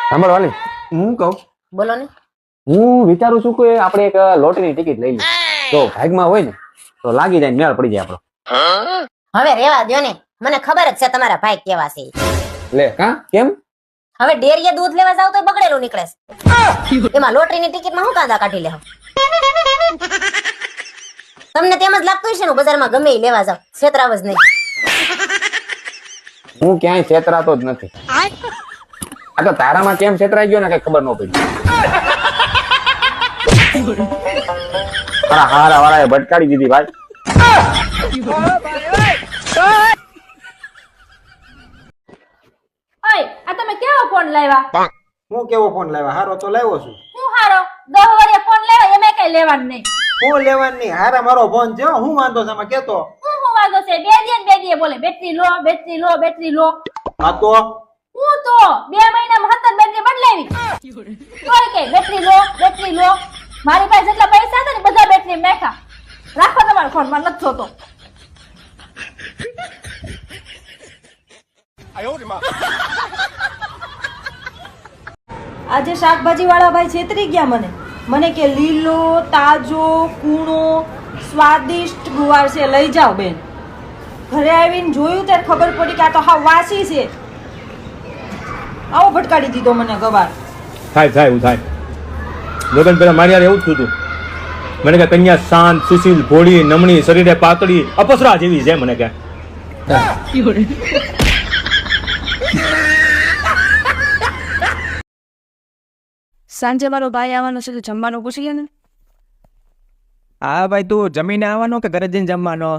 સાંભળ વાલી, હું કહું બોલો ને. હું વિચારું છું કે આપણે એક લોટરીની ટિકિટ લઈ લઈએ. જો ભાગમાં હોય ને તો લાગી જાય, મેળ પડી જાય આપણો. હવે રેવા દ્યો ને, મને ખબર જ છે તમારા ભાઈ કેવા છે. લે કા કેમ? હવે ડેરીએ દૂધ લેવા જાવ તો બગડેલું નીકળે છે. એમાં લોટરીની ટિકિટમાં હું કાંદા કાઢી લેવા? તમને તેમ જ લાગતું હશે ને બજારમાં ગમે ઈ લેવા જાવ, છેતરાવ જ નહીં. હું ક્યાંય છેતરાતો જ નથી. આ તો તારામાં કેમ છેતરાઈ ગયો ને કઈ ખબર ન પડી. મારા હારા વાળાએ ભટકાડી દીધી ભાઈ. ઓય આ તમે કેવો ફોન લાવ્યા? હું કેવો ફોન લાવ્યા? હારો તો લાવ્યો છું. હું હારો 10 વર્ષે ફોન લેવા એમે કઈ લેવાનું નહીં. હું લેવાનું નહીં, હારા મારો ફોન છે. હું વાંધો છે આમાં કેતો? હું વાંધો છે? બે દીએ બોલે બેટરી લો બેટરી લો બેટરી લો. હા તો હું તો 2 મહિનામાં 17 બેટરી બદલાવી. કોઈ કે બેટરી લો બેટરી લો. મારી પાસે જેટલા પૈસા હતા ને બધા બેટરી નાખ્યા. રાખો તમારો ફોન, માં નથી જોતો. આજે શાકભાજી વાળા ભાઈ છેતરી ગયા મને કે લીલો તાજો કૂણો સ્વાદિષ્ટ ગુવાર છે, લઈ જાઓ બેન. ઘરે આવીને જોયું ત્યારે ખબર પડી કે આ તો હા વાસી છે. આવો ભટકાડી દીધો મને ગવાર. થાય એવું થાય. લગન પેલા મારી યાર એવું જ થયું હતું. મને કે કન્યા શાંત સુશીલ ભોળી નમણી શરીરે પાતળી અપસરા જેવી છે મને કે. સાંજે મારો ભાઈ આવવાનો છે તો જમવાનું પૂછી ગયા ને. હા ભાઈ, તું જમીને આવવાનો કે ઘરે જઈને જમવાનો?